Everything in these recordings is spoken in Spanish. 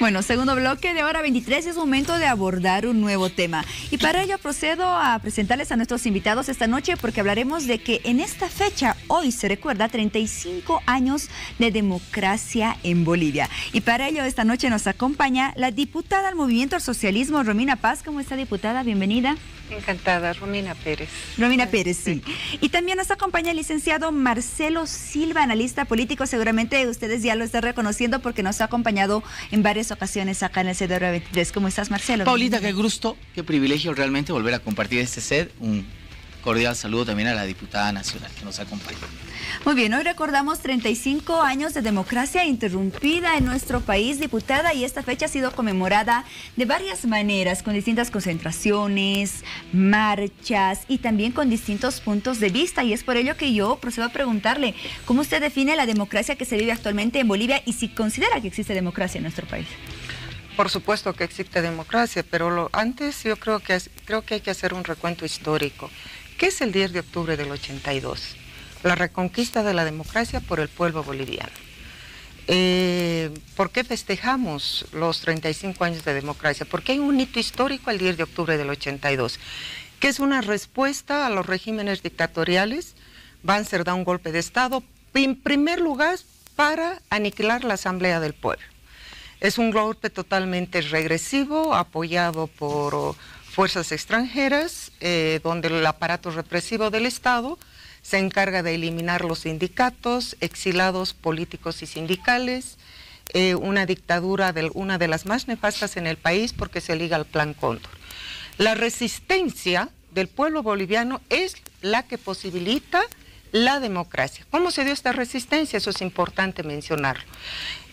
Bueno, segundo bloque de hora 23 es momento de abordar un nuevo tema. Y para ello procedo a presentarles a nuestros invitados esta noche porque hablaremos de que en esta fecha, hoy se recuerda 35 años de democracia en Bolivia. Y para ello esta noche nos acompaña la diputada al Movimiento al Socialismo, Romina Paz. ¿Cómo está, diputada? Bienvenida. Encantada, Romina Pérez. Romina Pérez, sí. Y también nos acompaña el licenciado Marcelo Silva, analista político. Seguramente ustedes ya lo están reconociendo porque nos ha acompañado en varias ocasiones acá en el CDR 23. ¿Cómo estás, Marcelo? Paulita, qué gusto, qué privilegio realmente volver a compartir este set. Un cordial saludo también a la diputada nacional que nos acompaña. Muy bien, hoy recordamos 35 años de democracia interrumpida en nuestro país, diputada, y esta fecha ha sido conmemorada de varias maneras, con distintas concentraciones, marchas y también con distintos puntos de vista. Y es por ello que yo procedo a preguntarle, ¿cómo usted define la democracia que se vive actualmente en Bolivia y si considera que existe democracia en nuestro país? Por supuesto que existe democracia, pero antes yo creo que hay que hacer un recuento histórico. ¿Qué es el 10 de octubre del 82? La reconquista de la democracia por el pueblo boliviano. ¿Por qué festejamos los 35 años de democracia? Porque hay un hito histórico el 10 de octubre del 82, que es una respuesta a los regímenes dictatoriales. Banzer da un golpe de Estado, en primer lugar, para aniquilar la Asamblea del Pueblo. Es un golpe totalmente regresivo, apoyado por fuerzas extranjeras, donde el aparato represivo del Estado se encarga de eliminar los sindicatos, exilados políticos y sindicales, una dictadura, una de las más nefastas en el país porque se liga al Plan Cóndor. La resistencia del pueblo boliviano es la que posibilita la democracia. ¿Cómo se dio esta resistencia? Eso es importante mencionarlo.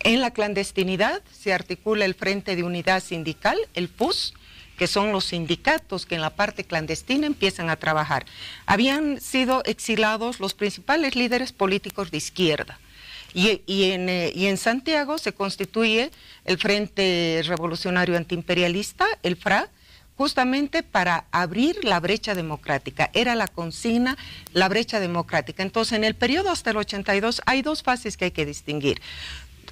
En la clandestinidad se articula el Frente de Unidad Sindical, el FUS, que son los sindicatos que en la parte clandestina empiezan a trabajar. Habían sido exilados los principales líderes políticos de izquierda. Y en Santiago se constituye el Frente Revolucionario Antiimperialista, el FRA, justamente para abrir la brecha democrática. Era la consigna, la brecha democrática. Entonces, en el periodo hasta el 82 hay dos fases que hay que distinguir.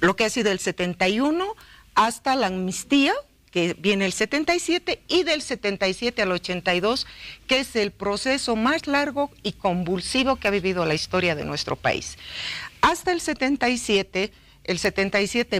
Lo que ha sido el 71 hasta la amnistía, que viene el 77, y del 77 al 82, que es el proceso más largo y convulsivo que ha vivido la historia de nuestro país. Hasta el 77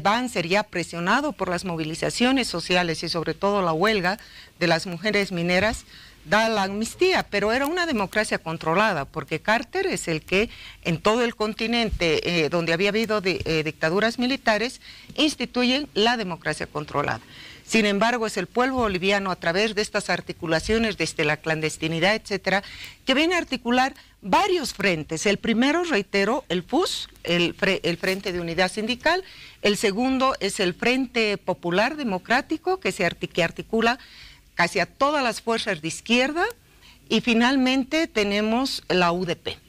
Banzer, ya presionado por las movilizaciones sociales y sobre todo la huelga de las mujeres mineras, da la amnistía, pero era una democracia controlada, porque Carter es el que en todo el continente donde había habido dictaduras militares, instituyen la democracia controlada. Sin embargo, es el pueblo boliviano, a través de estas articulaciones desde la clandestinidad, etcétera, que viene a articular varios frentes. El primero, reitero, el FUS, el Frente de Unidad Sindical. El segundo es el Frente Popular Democrático, que articula casi a todas las fuerzas de izquierda. Y finalmente tenemos la UDP.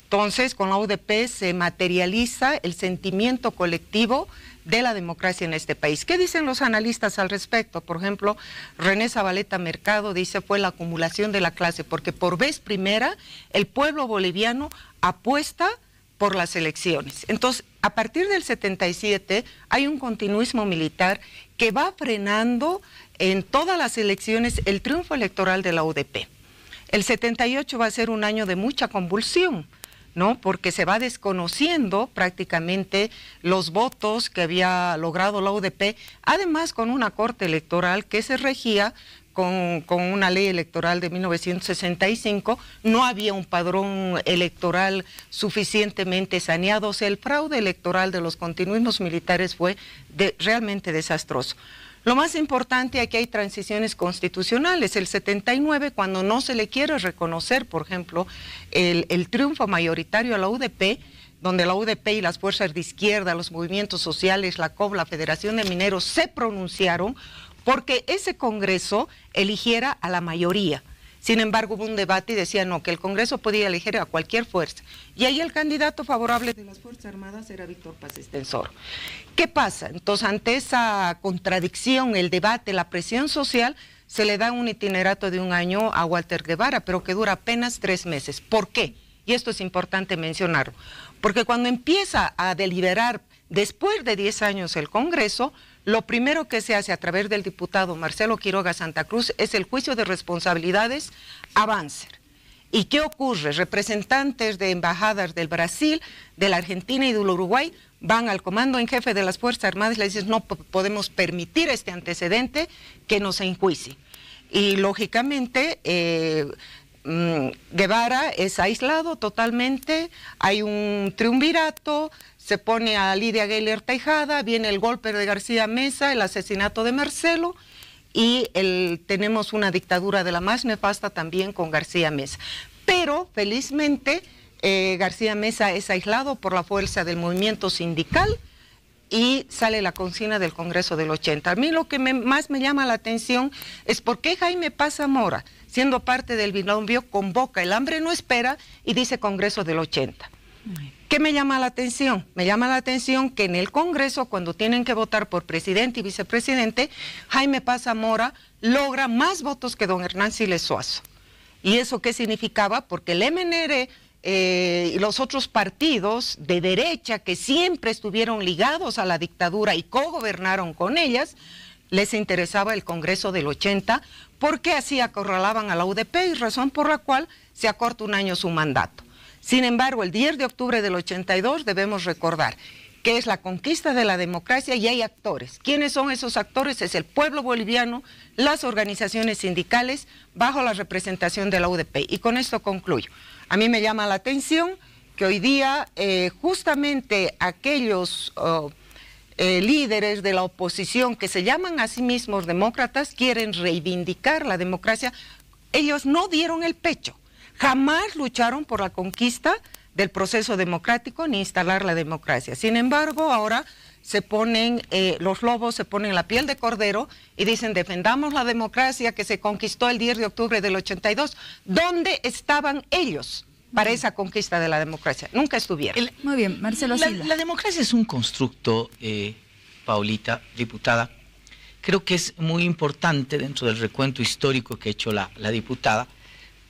Entonces, con la UDP se materializa el sentimiento colectivo de la democracia en este país. ¿Qué dicen los analistas al respecto? Por ejemplo, René Zabaleta Mercado dice fue la acumulación de la clase, porque por vez primera el pueblo boliviano apuesta por las elecciones. Entonces, a partir del 77 hay un continuismo militar que va frenando en todas las elecciones el triunfo electoral de la UDP. El 78 va a ser un año de mucha convulsión, ¿no? Porque se va desconociendo prácticamente los votos que había logrado la UDP, además con una corte electoral que se regía con una ley electoral de 1965, no había un padrón electoral suficientemente saneado, o sea, el fraude electoral de los continuismos militares fue realmente desastroso. Lo más importante, aquí hay transiciones constitucionales. El 79, cuando no se le quiere reconocer, por ejemplo, el triunfo mayoritario a la UDP, donde la UDP y las fuerzas de izquierda, los movimientos sociales, la COB, la Federación de Mineros, se pronunciaron porque ese Congreso eligiera a la mayoría. Sin embargo, hubo un debate y decían no, que el Congreso podía elegir a cualquier fuerza. Y ahí el candidato favorable de las Fuerzas Armadas era Víctor Paz Estenssoro. ¿Qué pasa? Entonces, ante esa contradicción, el debate, la presión social, se le da un itinerato de un año a Walter Guevara, pero que dura apenas 3 meses. ¿Por qué? Y esto es importante mencionarlo. Porque cuando empieza a deliberar después de 10 años el Congreso, lo primero que se hace a través del diputado Marcelo Quiroga Santa Cruz es el juicio de responsabilidades a Banzer. ¿Y qué ocurre? Representantes de embajadas del Brasil, de la Argentina y del Uruguay van al comando en jefe de las Fuerzas Armadas y le dicen no podemos permitir este antecedente que nos enjuicie. Y lógicamente Guevara es aislado totalmente, hay un triunvirato, se pone a Lidia Gayler Tejada, viene el golpe de García Meza, el asesinato de Marcelo, y tenemos una dictadura de la más nefasta también con García Meza. Pero felizmente García Meza es aislado por la fuerza del movimiento sindical y sale la consigna del Congreso del 80. A mí lo que más me llama la atención es por qué Jaime Paz Zamora, siendo parte del binomio, convoca El Hambre No Espera y dice Congreso del 80. ¿Qué me llama la atención? Me llama la atención que en el Congreso, cuando tienen que votar por presidente y vicepresidente, Jaime Paz Zamora logra más votos que don Hernán Siles Suazo. ¿Y eso qué significaba? Porque el MNR y los otros partidos de derecha que siempre estuvieron ligados a la dictadura y cogobernaron con ellas, les interesaba el Congreso del 80 porque así acorralaban a la UDP y razón por la cual se acorta un año su mandato. Sin embargo, el 10 de octubre del 82 debemos recordar que es la conquista de la democracia y hay actores. ¿Quiénes son esos actores? Es el pueblo boliviano, las organizaciones sindicales, bajo la representación de la UDP. Y con esto concluyo. A mí me llama la atención que hoy día justamente aquellos líderes de la oposición que se llaman a sí mismos demócratas quieren reivindicar la democracia. Ellos no dieron el pecho. Jamás lucharon por la conquista del proceso democrático ni instalar la democracia. Sin embargo, ahora se ponen, los lobos se ponen la piel de cordero y dicen defendamos la democracia que se conquistó el 10 de octubre del 82. ¿Dónde estaban ellos para esa conquista de la democracia? Nunca estuvieron. Muy bien, Marcelo Silva. La democracia es un constructo, Paulita, diputada. Creo que es muy importante dentro del recuento histórico que ha hecho la diputada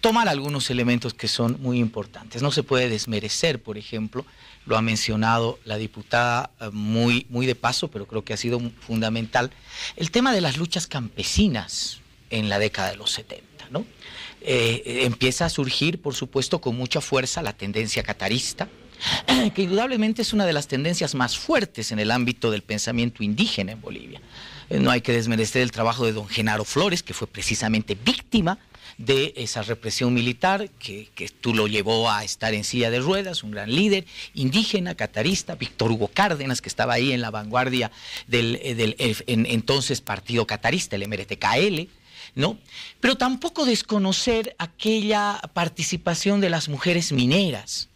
tomar algunos elementos que son muy importantes. No se puede desmerecer, por ejemplo, lo ha mencionado la diputada muy de paso, pero creo que ha sido fundamental, el tema de las luchas campesinas en la década de los 70, ¿no? Empieza a surgir, por supuesto, con mucha fuerza la tendencia catarista, que indudablemente es una de las tendencias más fuertes en el ámbito del pensamiento indígena en Bolivia. No hay que desmerecer el trabajo de don Genaro Flores, que fue precisamente víctima de esa represión militar que tú lo llevó a estar en silla de ruedas, un gran líder indígena, catarista, Víctor Hugo Cárdenas, que estaba ahí en la vanguardia del entonces partido catarista, el MRTKL, ¿no? Pero tampoco desconocer aquella participación de las mujeres mineras,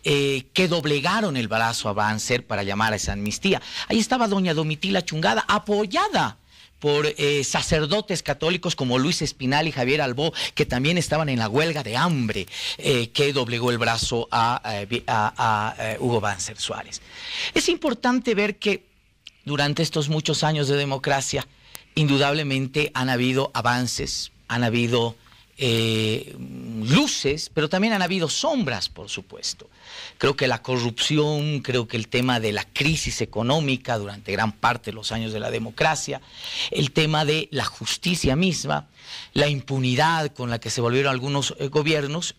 que doblegaron el brazo a Banzer para llamar a esa amnistía. Ahí estaba doña Domitila Chungada, apoyada por sacerdotes católicos como Luis Espinal y Javier Albó, que también estaban en la huelga de hambre, que doblegó el brazo a Hugo Banzer Suárez. Es importante ver que durante estos muchos años de democracia, indudablemente han habido avances, han habido luces, pero también han habido sombras, por supuesto. Creo que la corrupción, creo que el tema de la crisis económica durante gran parte de los años de la democracia, el tema de la justicia misma, la impunidad con la que se volvieron algunos gobiernos,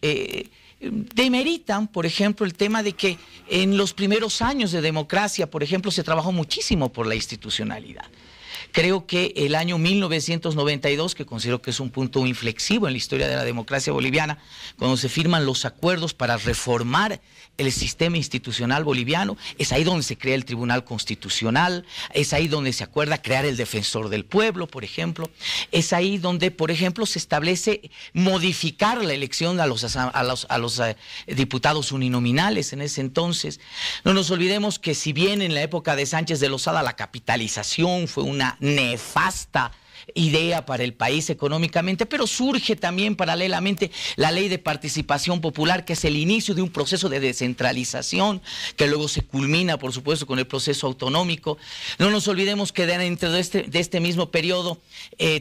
demeritan, por ejemplo, el tema de que en los primeros años de democracia, por ejemplo, se trabajó muchísimo por la institucionalidad. Creo que el año 1992, que considero que es un punto inflexivo en la historia de la democracia boliviana, cuando se firman los acuerdos para reformar el sistema institucional boliviano, es ahí donde se crea el Tribunal Constitucional, es ahí donde se acuerda crear el Defensor del Pueblo, por ejemplo, es ahí donde, por ejemplo, se establece modificar la elección a los diputados uninominales en ese entonces. No nos olvidemos que si bien en la época de Sánchez de Lozada la capitalización fue una nefasta idea para el país económicamente, pero surge también paralelamente la ley de participación popular, que es el inicio de un proceso de descentralización, que luego se culmina, por supuesto, con el proceso autonómico. No nos olvidemos que dentro de este mismo periodo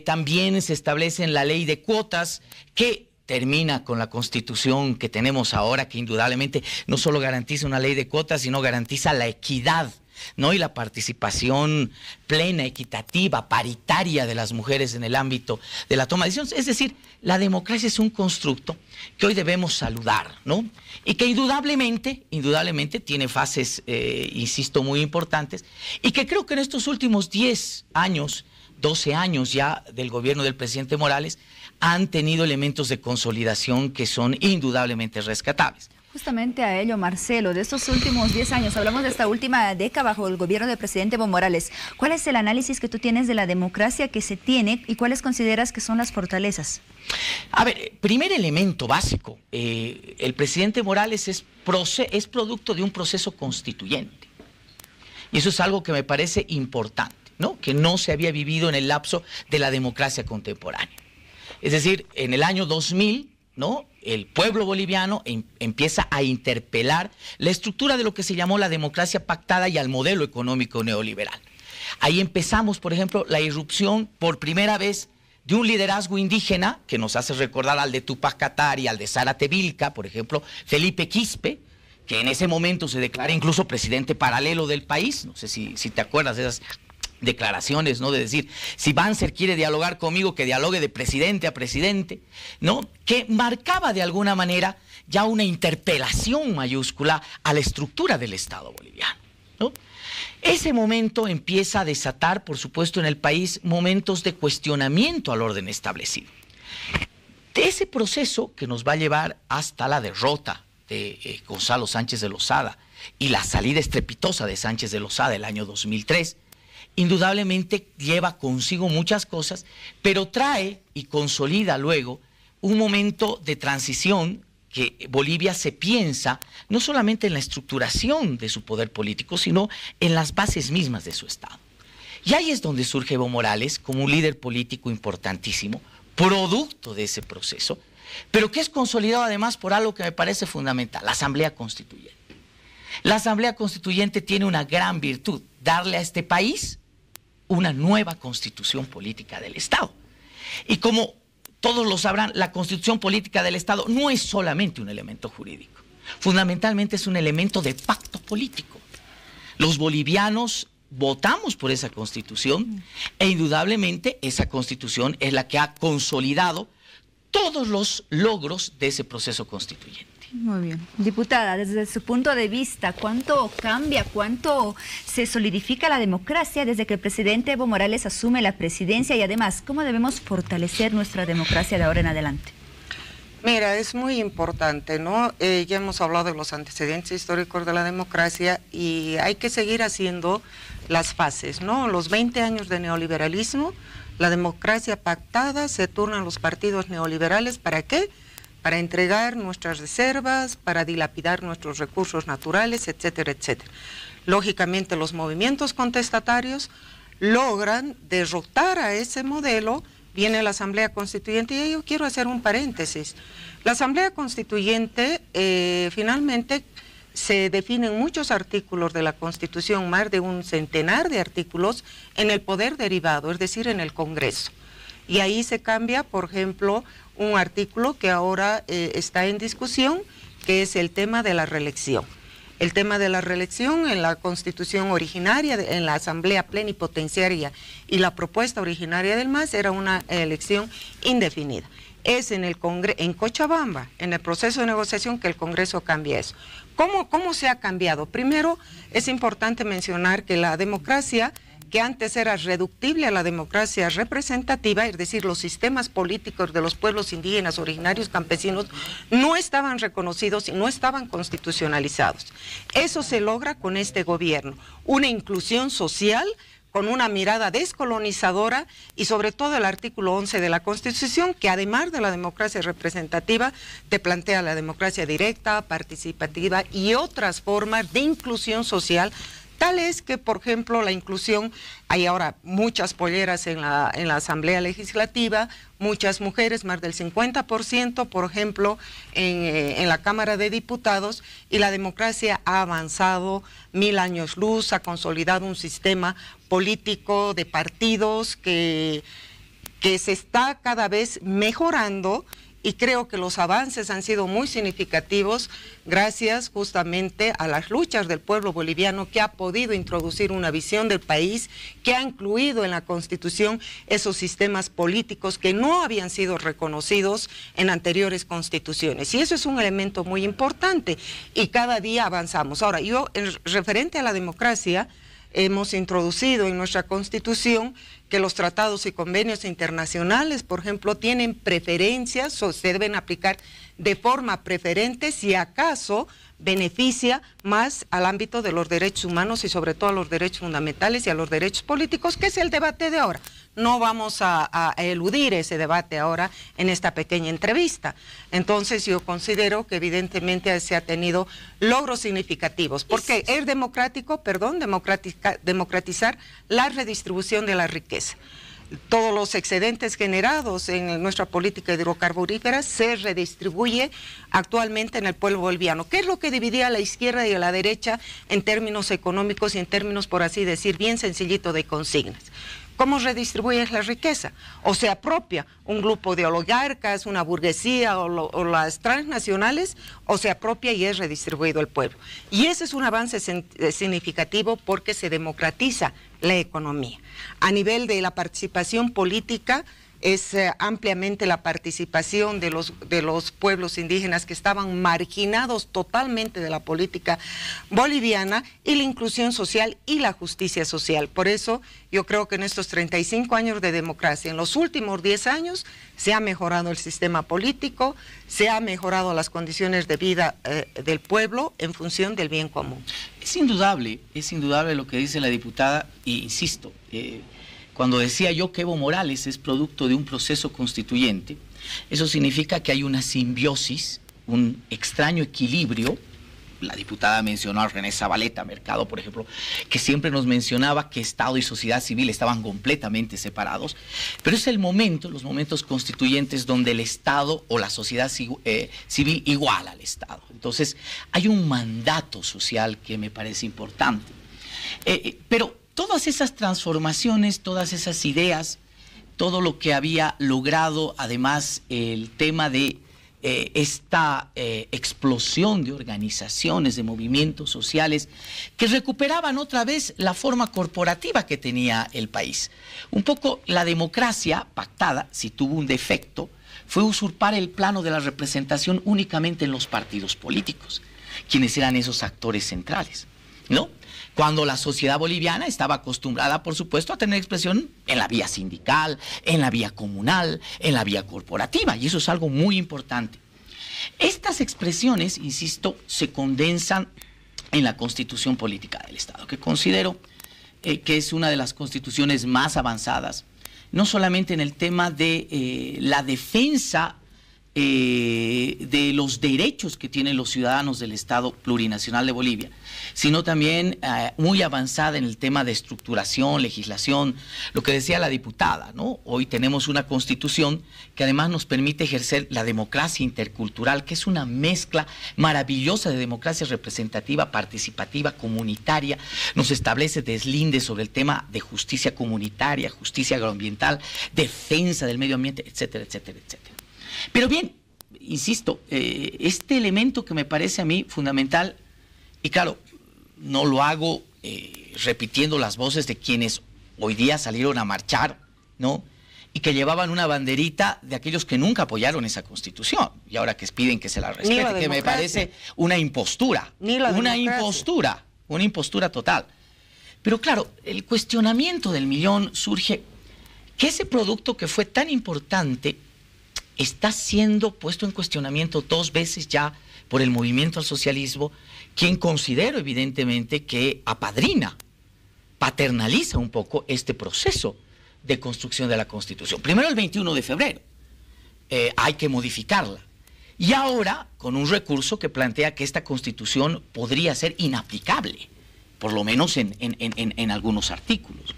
también se establece la ley de cuotas, que termina con la constitución que tenemos ahora, que indudablemente no solo garantiza una ley de cuotas, sino garantiza la equidad ¿no? Y la participación plena, equitativa, paritaria de las mujeres en el ámbito de la toma de decisiones. Es decir, la democracia es un constructo que hoy debemos saludar, ¿no? Y que indudablemente tiene fases, insisto, muy importantes, y que creo que en estos últimos 10 años, 12 años ya del gobierno del presidente Morales, han tenido elementos de consolidación que son indudablemente rescatables. Justamente a ello, Marcelo, de estos últimos 10 años, hablamos de esta última década bajo el gobierno del presidente Evo Morales. ¿Cuál es el análisis que tú tienes de la democracia que se tiene y cuáles consideras que son las fortalezas? A ver, primer elemento básico, el presidente Morales es producto de un proceso constituyente. Y eso es algo que me parece importante, ¿no? Que no se había vivido en el lapso de la democracia contemporánea. Es decir, en el año 2000, ¿no? El pueblo boliviano empieza a interpelar la estructura de lo que se llamó la democracia pactada y al modelo económico neoliberal. Ahí empezamos, por ejemplo, la irrupción por primera vez de un liderazgo indígena que nos hace recordar al de Tupac Katari, al de Zárate Vilca, por ejemplo, Felipe Quispe, que en ese momento se declara incluso presidente paralelo del país. No sé si te acuerdas de esas declaraciones, ¿no? De decir, si Banzer quiere dialogar conmigo, que dialogue de presidente a presidente, ¿no? Que marcaba de alguna manera ya una interpelación mayúscula a la estructura del Estado boliviano, ¿no? Ese momento empieza a desatar, por supuesto, en el país momentos de cuestionamiento al orden establecido. De ese proceso que nos va a llevar hasta la derrota de Gonzalo Sánchez de Lozada y la salida estrepitosa de Sánchez de Lozada el año 2003, indudablemente lleva consigo muchas cosas, pero trae y consolida luego un momento de transición que Bolivia se piensa no solamente en la estructuración de su poder político, sino en las bases mismas de su Estado. Y ahí es donde surge Evo Morales como un líder político importantísimo, producto de ese proceso, pero que es consolidado además por algo que me parece fundamental, la Asamblea Constituyente. La Asamblea Constituyente tiene una gran virtud, darle a este país una nueva constitución política del Estado. Y como todos lo sabrán, la constitución política del Estado no es solamente un elemento jurídico, fundamentalmente es un elemento de pacto político. Los bolivianos votamos por esa constitución e indudablemente esa constitución es la que ha consolidado todos los logros de ese proceso constituyente. Muy bien. Diputada, desde su punto de vista, ¿cuánto cambia, cuánto se solidifica la democracia desde que el presidente Evo Morales asume la presidencia y además, cómo debemos fortalecer nuestra democracia de ahora en adelante? Mira, es muy importante, ¿no? Ya hemos hablado de los antecedentes históricos de la democracia y hay que seguir haciendo las fases, ¿no? Los 20 años de neoliberalismo, la democracia pactada, se turnan los partidos neoliberales, ¿para qué? Para entregar nuestras reservas, para dilapidar nuestros recursos naturales, etcétera, etcétera. Lógicamente los movimientos contestatarios logran derrotar a ese modelo, viene la Asamblea Constituyente, y yo quiero hacer un paréntesis. La Asamblea Constituyente finalmente se definen muchos artículos de la Constitución, más de un centenar de artículos, en el poder derivado, es decir, en el Congreso. Y ahí se cambia, por ejemplo, un artículo que ahora está en discusión, que es el tema de la reelección. El tema de la reelección en la Constitución originaria, en la Asamblea Plenipotenciaria y la propuesta originaria del MAS era una elección indefinida. Es en Cochabamba, en el proceso de negociación, que el Congreso cambia eso. ¿Cómo se ha cambiado? Primero, es importante mencionar que la democracia, que antes era reductible a la democracia representativa, es decir, los sistemas políticos de los pueblos indígenas, originarios, campesinos, no estaban reconocidos y no estaban constitucionalizados. Eso se logra con este gobierno, una inclusión social con una mirada descolonizadora y sobre todo el artículo 11 de la Constitución, que además de la democracia representativa, te plantea la democracia directa, participativa y otras formas de inclusión social. Tal es que, por ejemplo, la inclusión, hay ahora muchas polleras en la Asamblea Legislativa, muchas mujeres, más del 50%, por ejemplo, en la Cámara de Diputados, y la democracia ha avanzado 1000 años luz, ha consolidado un sistema político de partidos que se está cada vez mejorando y creo que los avances han sido muy significativos gracias justamente a las luchas del pueblo boliviano, que ha podido introducir una visión del país, que ha incluido en la Constitución esos sistemas políticos que no habían sido reconocidos en anteriores constituciones, y eso es un elemento muy importante, y cada día avanzamos. Ahora, yo, referente a la democracia, hemos introducido en nuestra Constitución que los tratados y convenios internacionales, por ejemplo, tienen preferencias o se deben aplicar de forma preferente si acaso beneficia más al ámbito de los derechos humanos y sobre todo a los derechos fundamentales y a los derechos políticos, que es el debate de ahora. No vamos a eludir ese debate ahora en esta pequeña entrevista. Entonces yo considero que evidentemente se ha tenido logros significativos, porque es democrático, democratizar la redistribución de la riqueza. Todos los excedentes generados en nuestra política hidrocarburífera se redistribuye actualmente en el pueblo boliviano. ¿Qué es lo que dividía a la izquierda y a la derecha en términos económicos y en términos, por así decir, bien sencillito de consignas? ¿Cómo redistribuyes la riqueza? O se apropia un grupo de oligarcas, una burguesía o las transnacionales, o se apropia y es redistribuido al pueblo. Y ese es un avance significativo porque se democratiza la economía. A nivel de la participación política, es ampliamente la participación de los pueblos indígenas que estaban marginados totalmente de la política boliviana, y la inclusión social y la justicia social. Por eso yo creo que en estos 35 años de democracia, en los últimos 10 años, se ha mejorado el sistema político, se ha mejorado las condiciones de vida del pueblo en función del bien común. Es indudable lo que dice la diputada, e insisto, cuando decía yo que Evo Morales es producto de un proceso constituyente, eso significa que hay una simbiosis, un extraño equilibrio. La diputada mencionó a René Zabaleta Mercado, por ejemplo, que siempre nos mencionaba que Estado y sociedad civil estaban completamente separados, pero es el momento, los momentos constituyentes, donde el Estado o la sociedad civil iguala al Estado. Entonces, hay un mandato social que me parece importante. Pero todas esas transformaciones, todas esas ideas, todo lo que había logrado, además el tema de esta explosión de organizaciones, de movimientos sociales que recuperaban otra vez la forma corporativa que tenía el país. Un poco la democracia pactada, si tuvo un defecto, fue usurpar el plano de la representación únicamente en los partidos políticos, quienes eran esos actores centrales, ¿no? Cuando la sociedad boliviana estaba acostumbrada, por supuesto, a tener expresión en la vía sindical, en la vía comunal, en la vía corporativa, y eso es algo muy importante. Estas expresiones, insisto, se condensan en la Constitución Política del Estado, que considero que es una de las constituciones más avanzadas, no solamente en el tema de la defensa de los derechos que tienen los ciudadanos del Estado Plurinacional de Bolivia, sino también muy avanzada en el tema de estructuración, legislación, lo que decía la diputada, ¿no? Hoy tenemos una constitución que además nos permite ejercer la democracia intercultural, que es una mezcla maravillosa de democracia representativa, participativa, comunitaria. Nos establece deslindes sobre el tema de justicia comunitaria, justicia agroambiental, defensa del medio ambiente, etcétera, etcétera, etcétera. Pero bien, insisto, este elemento que me parece a mí fundamental, y claro, no lo hago repitiendo las voces de quienes hoy día salieron a marchar, ¿no? Y que llevaban una banderita de aquellos que nunca apoyaron esa Constitución, y ahora que piden que se la respete, que me parece una impostura, una impostura total. Pero claro, el cuestionamiento del millón surge que ese producto que fue tan importante está siendo puesto en cuestionamiento 2 veces ya por el movimiento al socialismo, quien considero evidentemente que apadrina, paternaliza un poco este proceso de construcción de la Constitución. Primero el 21 de febrero, hay que modificarla. Y ahora con un recurso que plantea que esta Constitución podría ser inaplicable, por lo menos en algunos artículos.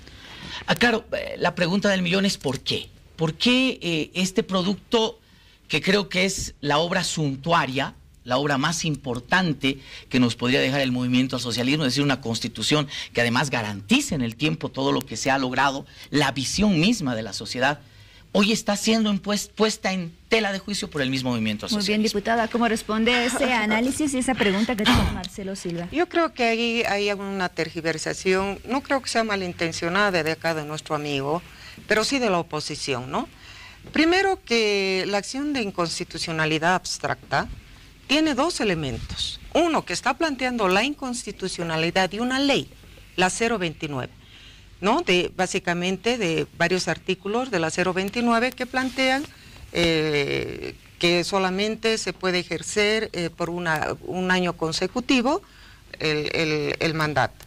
Claro, la pregunta del millón es ¿por qué? ¿Por qué este producto, que creo que es la obra suntuaria, la obra más importante que nos podría dejar el movimiento al socialismo, es decir, una constitución que además garantice en el tiempo todo lo que se ha logrado, la visión misma de la sociedad? hoy está siendo puesta en tela de juicio por el mismo movimiento social. Muy bien, diputada, ¿cómo responde ese análisis y esa pregunta que tiene Marcelo Silva? Yo creo que ahí hay una tergiversación, no creo que sea malintencionada de acá de nuestro amigo, pero sí de la oposición, ¿no? Primero que la acción de inconstitucionalidad abstracta tiene dos elementos. Uno, que está planteando la inconstitucionalidad de una ley, la 029, ¿no? Básicamente de varios artículos de la 029 que plantean que solamente se puede ejercer por un año consecutivo el mandato.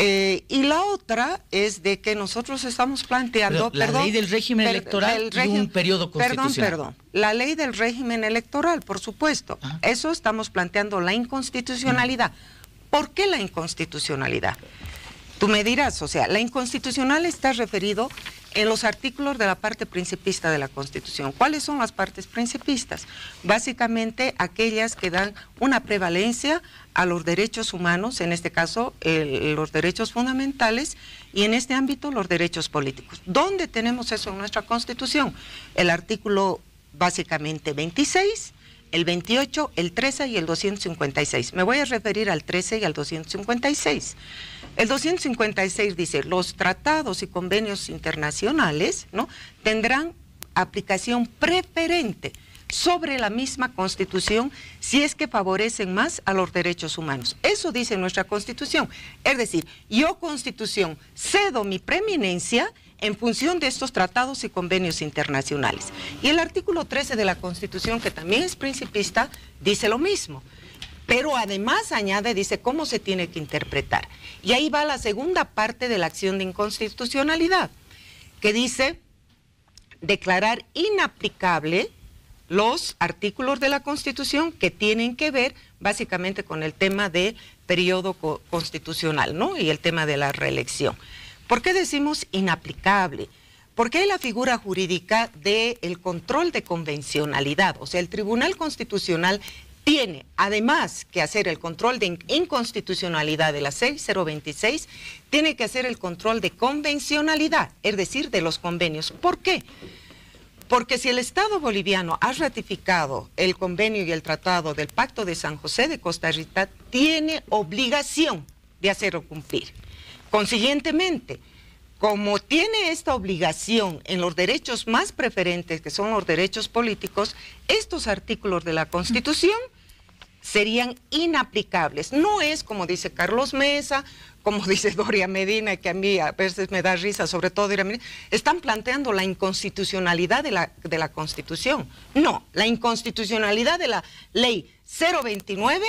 Y la otra es de que nosotros estamos planteando... la ley del régimen electoral y un periodo constitucional. Perdón, la ley del régimen electoral, por supuesto. Ajá. Eso estamos planteando la inconstitucionalidad. ¿Por qué la inconstitucionalidad? Tú me dirás, o sea, la inconstitucional está referido en los artículos de la parte principista de la Constitución. ¿Cuáles son las partes principistas? Básicamente aquellas que dan una prevalencia a los derechos humanos, en este caso los derechos fundamentales, y en este ámbito los derechos políticos. ¿Dónde tenemos eso en nuestra Constitución? El artículo básicamente 26, el 28, el 13 y el 256. Me voy a referir al 13 y al 256. El 256 dice, los tratados y convenios internacionales, ¿no?, tendrán aplicación preferente sobre la misma Constitución si es que favorecen más a los derechos humanos. Eso dice nuestra Constitución. Es decir, yo, Constitución, cedo mi preeminencia en función de estos tratados y convenios internacionales. Y el artículo 13 de la Constitución, que también es principista, dice lo mismo. Pero además añade, dice cómo se tiene que interpretar. Y ahí va la segunda parte de la acción de inconstitucionalidad, que dice declarar inaplicable los artículos de la Constitución que tienen que ver básicamente con el tema de periodo constitucional, ¿no?, y el tema de la reelección. ¿Por qué decimos inaplicable? Porque hay la figura jurídica del control de convencionalidad, o sea, el Tribunal Constitucional tiene, además que hacer el control de inconstitucionalidad de la 6026, tiene que hacer el control de convencionalidad, es decir, de los convenios. ¿Por qué? Porque si el Estado boliviano ha ratificado el convenio y el tratado del Pacto de San José de Costa Rica, tiene obligación de hacerlo cumplir. Consiguientemente, como tiene esta obligación en los derechos más preferentes, que son los derechos políticos, estos artículos de la Constitución serían inaplicables. No es como dice Carlos Mesa, como dice Doria Medina, que a mí a veces me da risa, sobre todo Doria Medina, están planteando la inconstitucionalidad de la Constitución. No, la inconstitucionalidad de la ley 029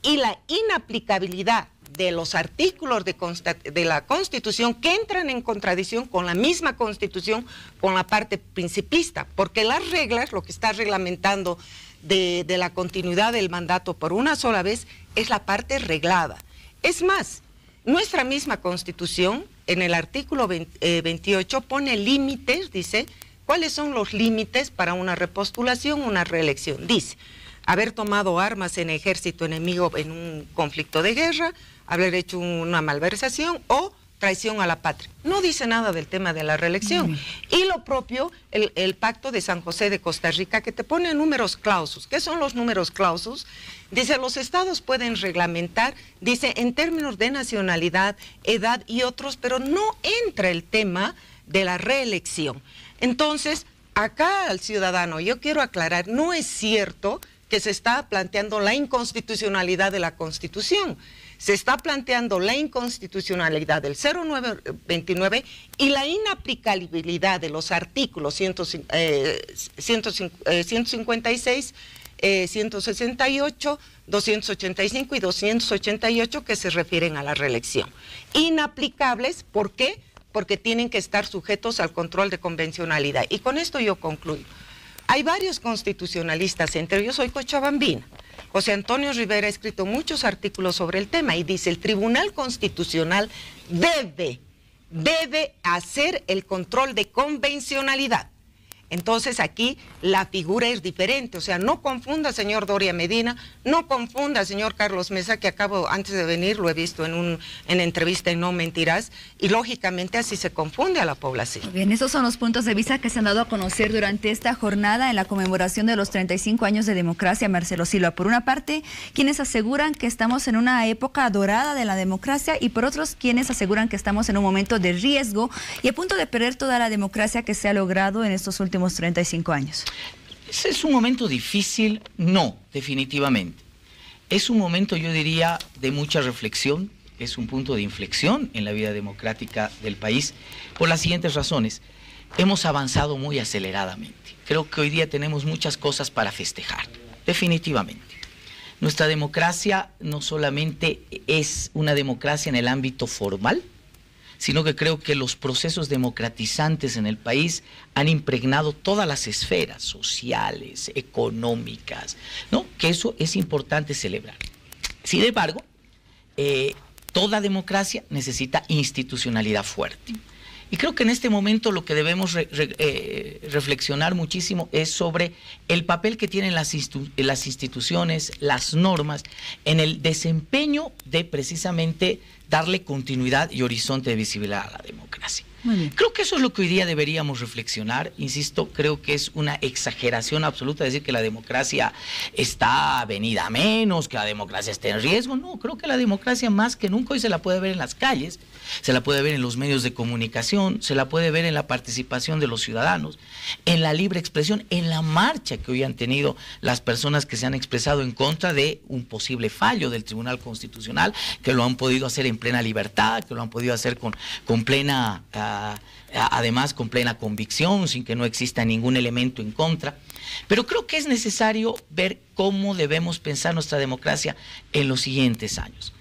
y la inaplicabilidad de los artículos de la Constitución que entran en contradicción con la misma Constitución, con la parte principista, porque las reglas, lo que está reglamentando de la continuidad del mandato por una sola vez, es la parte reglada. Es más, nuestra misma Constitución, en el artículo 28, pone límites, dice, ¿cuáles son los límites para una repostulación, una reelección? Dice, haber tomado armas en ejército enemigo en un conflicto de guerra, haber hecho una malversación o traición a la patria. No dice nada del tema de la reelección. Y lo propio, el Pacto de San José de Costa Rica, que te pone números clausus. ¿Qué son los números clausus? Dice, los estados pueden reglamentar, dice, en términos de nacionalidad, edad y otros, pero no entra el tema de la reelección. Entonces, acá al ciudadano, yo quiero aclarar, no es cierto que se está planteando la inconstitucionalidad de la Constitución. Se está planteando la inconstitucionalidad del 0929 y la inaplicabilidad de los artículos 156, 168, 285 y 288 que se refieren a la reelección. Inaplicables, ¿por qué? Porque tienen que estar sujetos al control de convencionalidad. Y con esto yo concluyo. Hay varios constitucionalistas, entre ellos soy cochabambina. José Antonio Rivera ha escrito muchos artículos sobre el tema y dice, el Tribunal Constitucional debe hacer el control de convencionalidad. Entonces aquí la figura es diferente, o sea, no confunda, señor Doria Medina, no confunda, señor Carlos Mesa, que acabo, antes de venir, lo he visto en entrevista y no mentirás, y lógicamente así se confunde a la población. Bien, esos son los puntos de vista que se han dado a conocer durante esta jornada en la conmemoración de los 35 años de democracia, Marcelo Silva. Por una parte, quienes aseguran que estamos en una época dorada de la democracia y por otros, quienes aseguran que estamos en un momento de riesgo y a punto de perder toda la democracia que se ha logrado en estos últimos 35 años. ¿Es un momento difícil? No, definitivamente. Es un momento, yo diría, de mucha reflexión, es un punto de inflexión en la vida democrática del país, por las siguientes razones. Hemos avanzado muy aceleradamente. Creo que hoy día tenemos muchas cosas para festejar, definitivamente. Nuestra democracia no solamente es una democracia en el ámbito formal, sino que creo que los procesos democratizantes en el país han impregnado todas las esferas sociales, económicas, ¿no? Que eso es importante celebrar. Sin embargo, toda democracia necesita institucionalidad fuerte. Y creo que en este momento lo que debemos reflexionar muchísimo es sobre el papel que tienen las instituciones, las normas, en el desempeño de precisamente darle continuidad y horizonte de visibilidad a la democracia. Creo que eso es lo que hoy día deberíamos reflexionar. Insisto, creo que es una exageración absoluta decir que la democracia está venida a menos, que la democracia está en riesgo. No, creo que la democracia más que nunca hoy se la puede ver en las calles, se la puede ver en los medios de comunicación, se la puede ver en la participación de los ciudadanos, en la libre expresión, en la marcha que hoy han tenido las personas que se han expresado en contra de un posible fallo del Tribunal Constitucional, que lo han podido hacer en plena libertad, que lo han podido hacer con plena... además con plena convicción, sin que no exista ningún elemento en contra. Pero creo que es necesario ver cómo debemos pensar nuestra democracia en los siguientes años.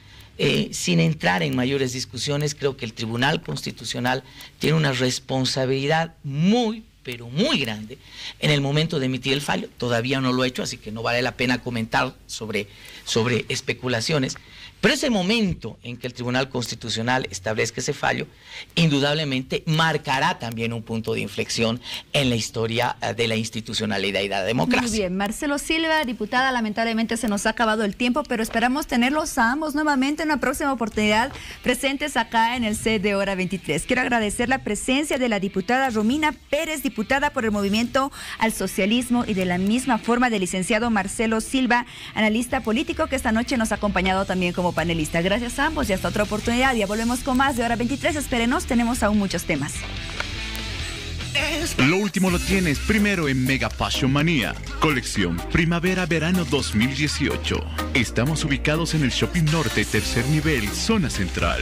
Sin entrar en mayores discusiones, creo que el Tribunal Constitucional tiene una responsabilidad muy, pero muy grande en el momento de emitir el fallo. Todavía no lo ha hecho, así que no vale la pena comentar sobre especulaciones. Pero ese momento en que el Tribunal Constitucional establezca ese fallo, indudablemente marcará también un punto de inflexión en la historia de la institucionalidad y de la democracia. Muy bien, Marcelo Silva, diputada, lamentablemente se nos ha acabado el tiempo, pero esperamos tenerlos a ambos nuevamente en una próxima oportunidad presentes acá en el set de Hora 23. Quiero agradecer la presencia de la diputada Romina Pérez, diputada por el Movimiento al Socialismo, y de la misma forma del licenciado Marcelo Silva, analista político, que esta noche nos ha acompañado también como panelista. Gracias a ambos y hasta otra oportunidad. Ya volvemos con más de Hora 23. Espérenos, tenemos aún muchos temas. Lo último lo tienes primero en Mega Fashion Manía. Colección Primavera-Verano 2018. Estamos ubicados en el Shopping Norte, tercer nivel, zona central.